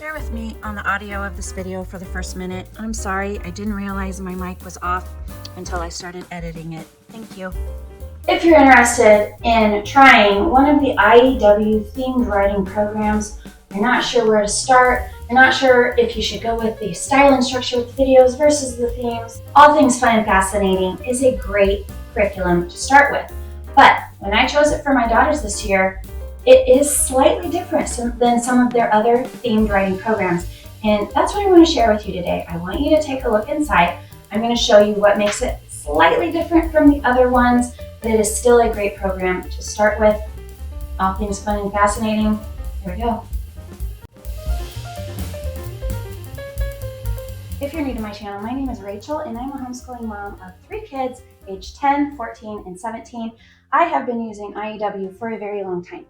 Bear with me on the audio of this video for the first minute. I'm sorry, I didn't realize my mic was off until I started editing it. Thank you. If you're interested in trying one of the IEW themed writing programs, you're not sure where to start, you're not sure if you should go with the style and structure with videos versus the themes, All Things Fun and Fascinating is a great curriculum to start with. But when I chose it for my daughters this year, it is slightly different than some of their other themed writing programs. And that's what I want to share with you today. I want you to take a look inside. I'm going to show you what makes it slightly different from the other ones, but it is still a great program to start with. All Things Fun and Fascinating. Here we go. If you're new to my channel, my name is Rachel and I'm a homeschooling mom of 3 kids aged 10, 14, and 17. I have been using IEW for a very long time.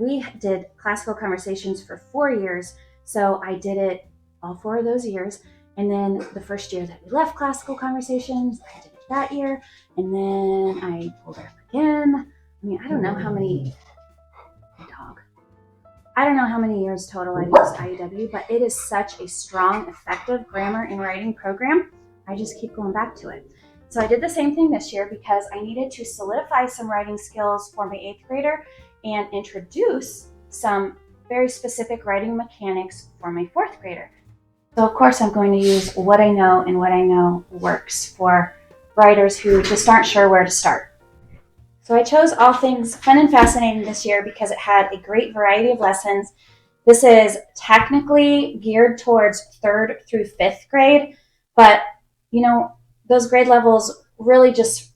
We did classical conversations for 4 years, so I did it all 4 of those years. And then the first year that we left classical conversations, I did it that year. And then I pulled it up again. I mean, I don't know how many years total I've used IEW, but it is such a strong, effective grammar and writing program. I just keep going back to it. So I did the same thing this year because I needed to solidify some writing skills for my 8th grader and introduce some very specific writing mechanics for my 4th grader. So of course I'm going to use what I know and what I know works for writers who just aren't sure where to start. So I chose All Things Fun and Fascinating this year because it had a great variety of lessons. This is technically geared towards 3rd through 5th grade, but you know, those grade levels really just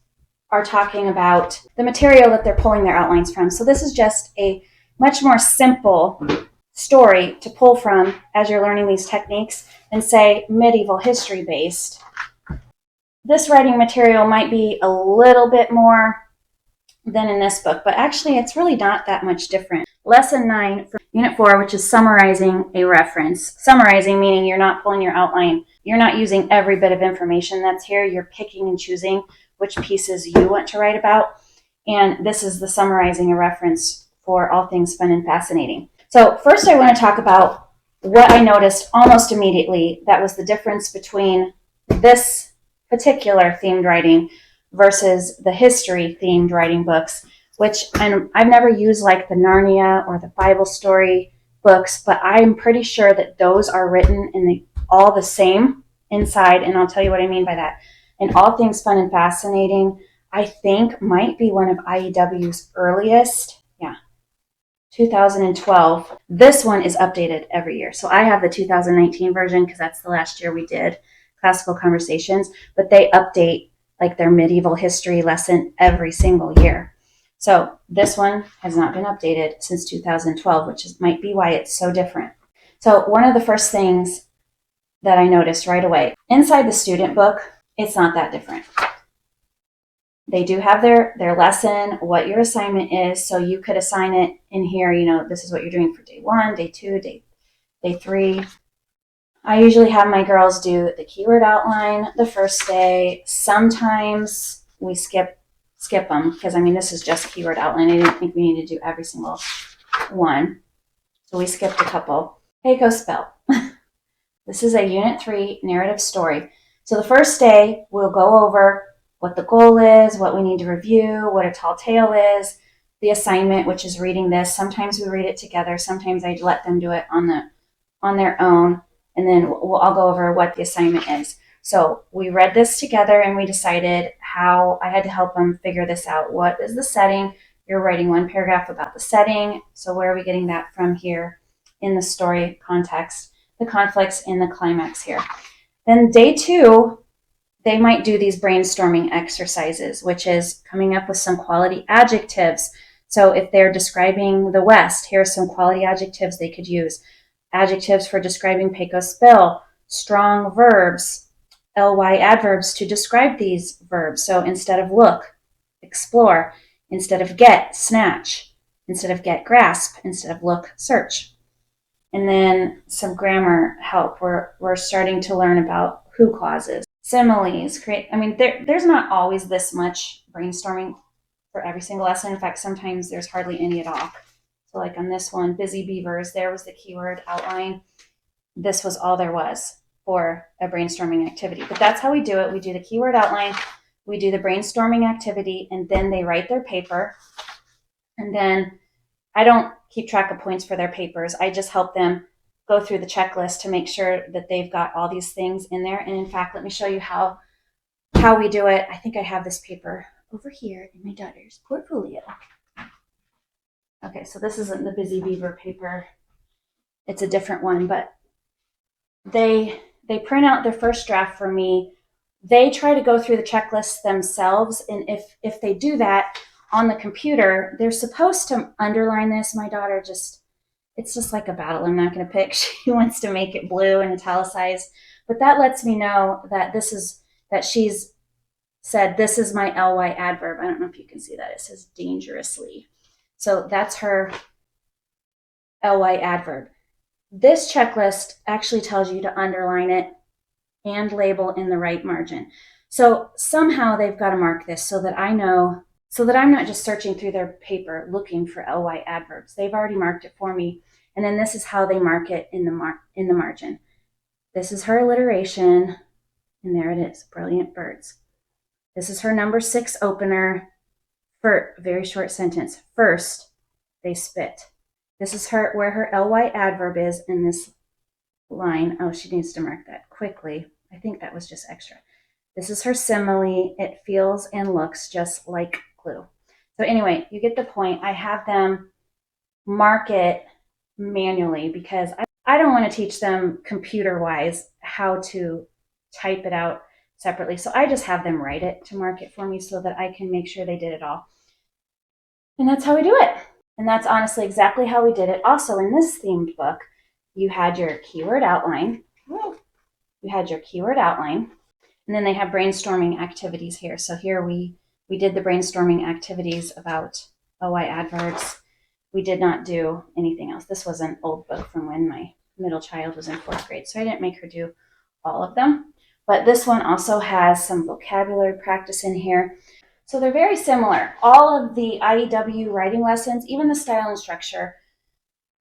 are talking about the material that they're pulling their outlines from. So this is just a much more simple story to pull from as you're learning these techniques than, say, medieval history based. This writing material might be a little bit more than in this book, but actually it's really not that much different. Lesson 9 for Unit 4, which is summarizing a reference. Summarizing meaning you're not pulling your outline. You're not using every bit of information that's here. You're picking and choosing which pieces you want to write about. And this is the summarizing a reference for All Things Fun and Fascinating. So first I want to talk about what I noticed almost immediately that was the difference between this particular themed writing versus the history themed writing books, which I've never used like the Narnia or the Bible story books, but I'm pretty sure that those are written in all the same inside, and I'll tell you what I mean by that. And All Things Fun and Fascinating, I think might be one of IEW's earliest, 2012. This one is updated every year. So I have the 2019 version because that's the last year we did classical conversations, but they update like their medieval history lesson every single year. So this one has not been updated since 2012, which might be why it's so different. So one of the first things that I noticed right away, inside the student book, it's not that different. They do have their lesson, what your assignment is, so you could assign it in here, you know, this is what you're doing for day 1, day 2, day 3. I usually have my girls do the keyword outline the first day. Sometimes we skip them because, I mean, this is just keyword outline. I didn't think we needed to do every single one. So we skipped a couple. Hey, go spell. This is a Unit 3 narrative story. So the first day, we'll go over what the goal is, what we need to review, what a tall tale is, the assignment, which is reading this. Sometimes we read it together. Sometimes I let them do it on their own. And then I'll go over what the assignment is. So we read this together and we decided how I had to help them figure this out. What is the setting? You're writing 1 paragraph about the setting. So where are we getting that from here in the story context? The conflicts in the climax here. Then day 2, they might do these brainstorming exercises, which is coming up with some quality adjectives. So if they're describing the West, here are some quality adjectives they could use. Adjectives for describing Pecos Bill, strong verbs, ly adverbs to describe these verbs. So instead of look, explore. Instead of get, snatch. Instead of get, grasp. Instead of look, search. And then some grammar help. We're starting to learn about who clauses. Similes, there's not always this much brainstorming for every single lesson. In fact, sometimes there's hardly any at all. So like on this one, busy beavers, there was the keyword outline. this was all there was for a brainstorming activity. But that's how we do it. We do the keyword outline, we do the brainstorming activity, and then they write their paper. And then I don't keep track of points for their papers. I just help them go through the checklist to make sure that they've got all these things in there. And in fact, let me show you how we do it. I think I have this paper over here in my daughter's portfolio. Okay, so this isn't the Busy Beaver paper. It's a different one, but they print out their first draft for me. They try to go through the checklist themselves, and if they do that on the computer, they're supposed to underline this. My daughter it's just like a battle I'm not going to pick. She wants to make it blue and italicized, but that lets me know that she's said, this is my ly adverb. I don't know if you can see that. It says dangerously. So that's her ly adverb. This checklist actually tells you to underline it and label in the right margin. So somehow they've got to mark this so that I know, so that I'm not just searching through their paper looking for ly adverbs. They've already marked it for me. And then this is how they mark it in the margin. This is her alliteration, and there it is, brilliant birds. This is her number 6 opener for a very short sentence. First, they spit. This is where her ly adverb is in this line. Oh, she needs to mark that quickly. I think that was just extra. This is her simile. It feels and looks just like glue. So anyway, you get the point. I have them mark it manually because I don't want to teach them computer-wise how to type it out separately. So I just have them write it to mark it for me so that I can make sure they did it all. And that's how we do it. And that's honestly exactly how we did it. Also, in this themed book, you had your keyword outline. You had your keyword outline. And then they have brainstorming activities here. So here we did the brainstorming activities about ly adverbs. We did not do anything else. This was an old book from when my middle child was in 4th grade, so I didn't make her do all of them. But this one also has some vocabulary practice in here. So they're very similar. All of the IEW writing lessons, even the style and structure,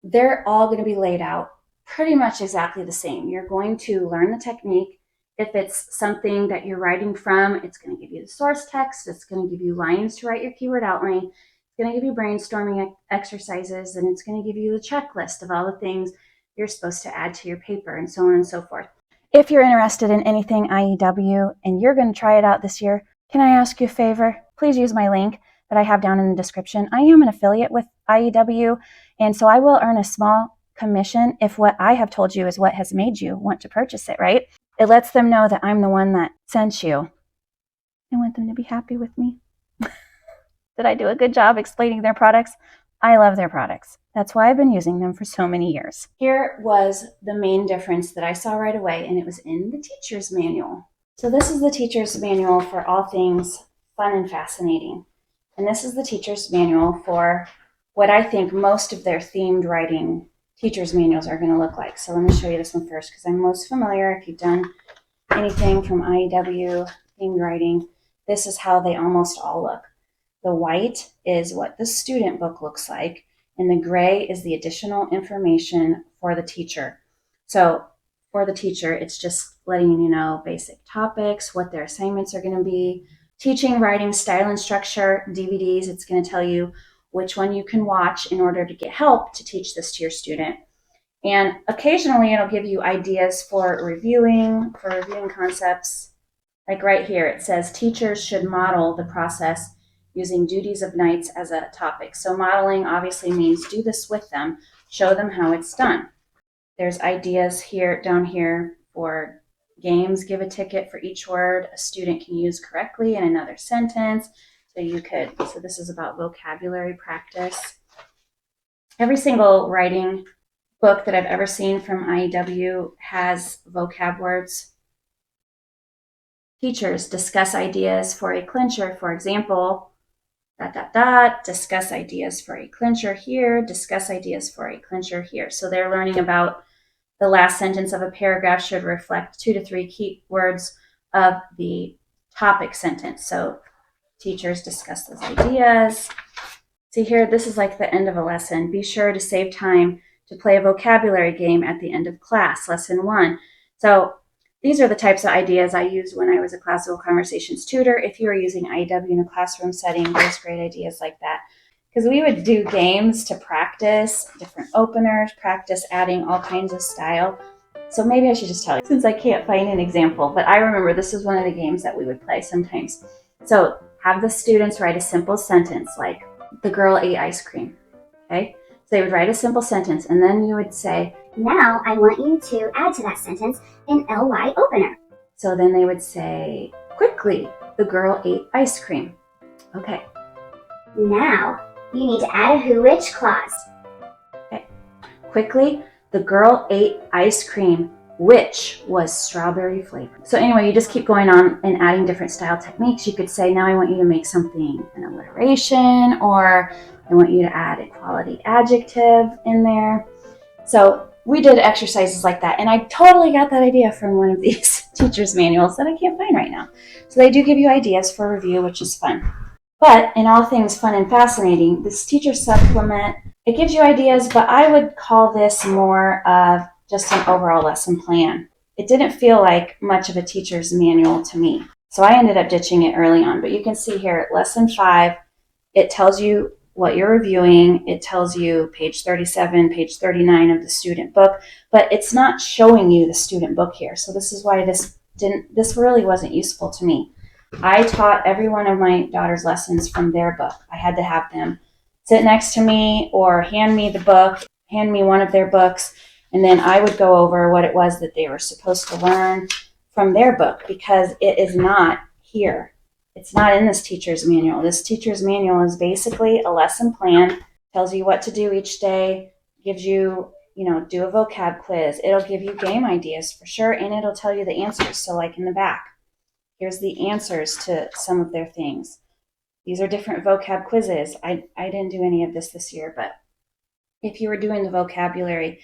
they're all going to be laid out pretty much exactly the same. You're going to learn the technique. If it's something that you're writing from, it's going to give you the source text. It's going to give you lines to write your keyword outline. It's going to give you brainstorming exercises, and it's going to give you the checklist of all the things you're supposed to add to your paper, and so on and so forth. If you're interested in anything IEW and you're going to try it out this year, can I ask you a favor? Please use my link that I have down in the description. I am an affiliate with IEW, and so I will earn a small commission if what I have told you is what has made you want to purchase it, right? It lets them know that I'm the one that sent you. I want them to be happy with me. Did I do a good job explaining their products? I love their products. That's why I've been using them for so many years. Here was the main difference that I saw right away, and it was in the teacher's manual. So this is the teacher's manual for all things fun and fascinating. And this is the teacher's manual for what I think most of their themed writing teacher's manuals are going to look like. So let me show you this one first because I'm most familiar. If you've done anything from IEW themed writing, this is how they almost all look. The white is what the student book looks like, and the gray is the additional information for the teacher. So for the teacher, it's just letting you know basic topics, what their assignments are going to be, teaching, writing, style and structure, DVDs. It's going to tell you which one you can watch in order to get help to teach this to your student. And occasionally it'll give you ideas for reviewing concepts. Like right here, it says teachers should model the process using duties of nights as a topic. So modeling obviously means do this with them, show them how it's done. There's ideas here, down here for games. Give a ticket for each word a student can use correctly in another sentence. So this is about vocabulary practice. Every single writing book that I've ever seen from IEW has vocab words. Teachers discuss ideas for a clincher, for example, ... discuss ideas for a clincher here, discuss ideas for a clincher here. So they're learning about the last sentence of a paragraph should reflect 2 to 3 key words of the topic sentence. So teachers discuss those ideas. See here, this is like the end of a lesson. Be sure to save time to play a vocabulary game at the end of class, lesson 1. So these are the types of ideas I used when I was a classical conversations tutor. If you were using IEW in a classroom setting, there's great ideas like that. Because we would do games to practice different openers, practice adding all kinds of style. So maybe I should just tell you, since I can't find an example, but I remember this is one of the games that we would play sometimes. So have the students write a simple sentence like, the girl ate ice cream, okay? So they would write a simple sentence, and then you would say, now I want you to add to that sentence an ly opener. So then they would say, quickly, the girl ate ice cream. Okay. Now you need to add a who-which clause. Okay. Quickly, the girl ate ice cream, which was strawberry flavored. So anyway, you just keep going on and adding different style techniques. You could say, now I want you to make something an alliteration, or I want you to add a quality adjective in there. So we did exercises like that, and I totally got that idea from one of these teacher's manuals that I can't find right now. So they do give you ideas for review, which is fun. But in all things fun and fascinating, this teacher supplement, it gives you ideas, but I would call this more of just an overall lesson plan. It didn't feel like much of a teacher's manual to me. So I ended up ditching it early on. But you can see here, lesson 5, it tells you what you're reviewing. It tells you page 37, page 39 of the student book, but it's not showing you the student book here. So this is why this really wasn't useful to me. I taught every one of my daughter's lessons from their book. I had to have them sit next to me or hand me the book, hand me one of their books, and then I would go over what it was that they were supposed to learn from their book, because it is not here. It's not in this teacher's manual. This teacher's manual is basically a lesson plan, tells you what to do each day, gives you, do a vocab quiz. It'll give you game ideas for sure, and it'll tell you the answers. So like in the back, here's the answers to some of their things. These are different vocab quizzes. I didn't do any of this year, but if you were doing the vocabulary,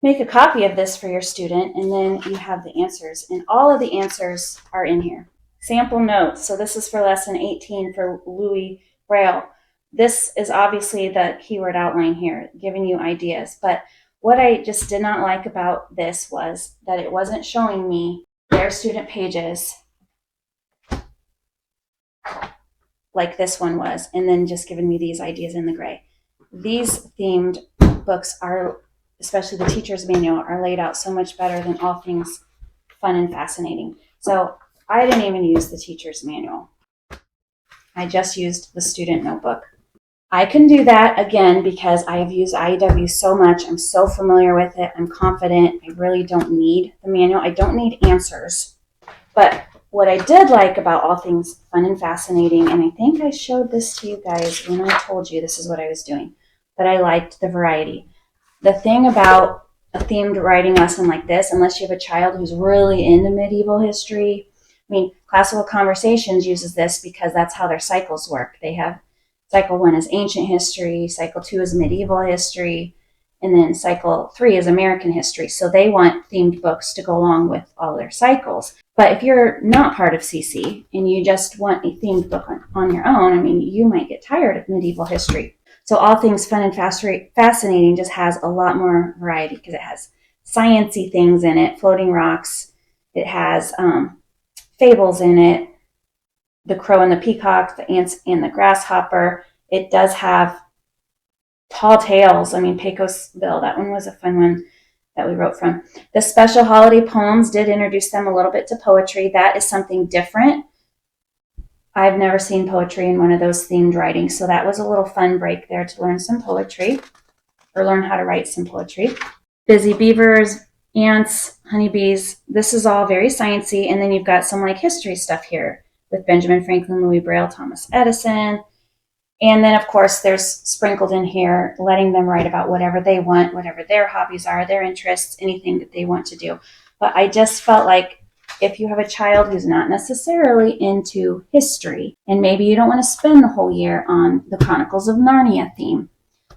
make a copy of this for your student, and then you have the answers. And all of the answers are in here. Sample notes. So this is for lesson 18 for Louis Braille. This is obviously the keyword outline here, giving you ideas. But what I just did not like about this was that it wasn't showing me their student pages like this one was, and then just giving me these ideas in the gray. These themed books are, especially the teacher's manual, are laid out so much better than all things fun and fascinating. So I didn't even use the teacher's manual. I just used the student notebook. I can do that again because I have used IEW so much. I'm so familiar with it. I'm confident. I really don't need the manual. I don't need answers. But what I did like about all things fun and fascinating, and I think I showed this to you guys when I told you this is what I was doing, but I liked the variety. The thing about a themed writing lesson like this, unless you have a child who's really into medieval history, Classical Conversations uses this because that's how their cycles work. They have cycle 1 is ancient history, cycle 2 is medieval history, and then cycle 3 is American history. So they want themed books to go along with all their cycles. But if you're not part of CC and you just want a themed book on your own, you might get tired of medieval history. So all things fun and fascinating just has a lot more variety because it has science-y things in it, floating rocks. It has fables in it, the crow and the peacock, the ants and the grasshopper. It does have tall tales. Pecos Bill, that one was a fun one that we wrote from. The special holiday poems did introduce them a little bit to poetry. That is something different. I've never seen poetry in one of those themed writings, so that was a little fun break there to learn some poetry, or learn how to write some poetry. Busy beavers, ants, honeybees, this is all very sciencey, and then you've got some history stuff here with Benjamin Franklin, Louis Braille, Thomas Edison, and then of course there's sprinkled in here letting them write about whatever they want, whatever their hobbies are, their interests, anything that they want to do. But I just felt like if you have a child who's not necessarily into history, and maybe you don't want to spend the whole year on the Chronicles of Narnia theme,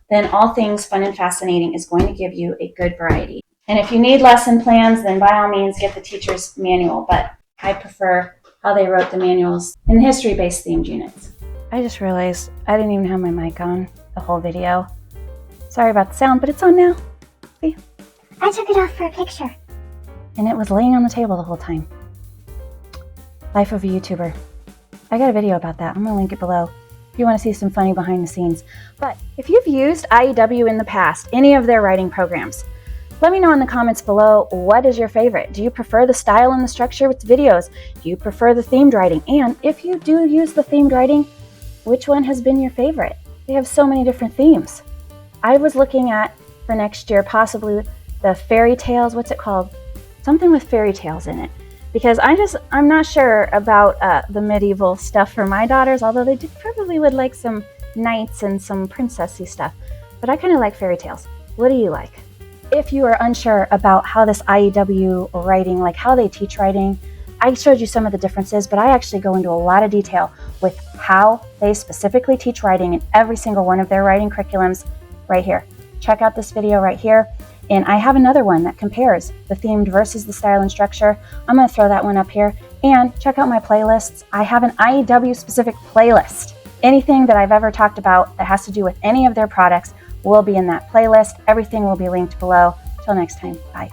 then all things fun and fascinating is going to give you a good variety. And if you need lesson plans, then by all means get the teacher's manual, but I prefer how they wrote the manuals in the history-based themed units. I just realized I didn't even have my mic on the whole video. Sorry about the sound, but it's on now. See? I took it off for a picture. And it was laying on the table the whole time. Life of a YouTuber. I got a video about that. I'm going to link it below if you want to see some funny behind the scenes. But if you've used IEW in the past, any of their writing programs, let me know in the comments below, what is your favorite? Do you prefer the style and the structure with videos? Do you prefer the themed writing? And if you do use the themed writing, which one has been your favorite? They have so many different themes. I was looking at, for next year, possibly the fairy tales. What's it called? Something with fairy tales in it. Because I'm not sure about the medieval stuff for my daughters, although they probably would like some knights and some princessy stuff. But I kind of like fairy tales. What do you like? If you are unsure about how this IEW writing, like how they teach writing, I showed you some of the differences, but I actually go into a lot of detail with how they specifically teach writing in every single one of their writing curriculums right here. Check out this video right here. And I have another one that compares the themed versus the style and structure. I'm going to throw that one up here. And check out my playlists. I have an IEW specific playlist. Anything that I've ever talked about that has to do with any of their products will be in that playlist. Everything will be linked below. Till next time, bye.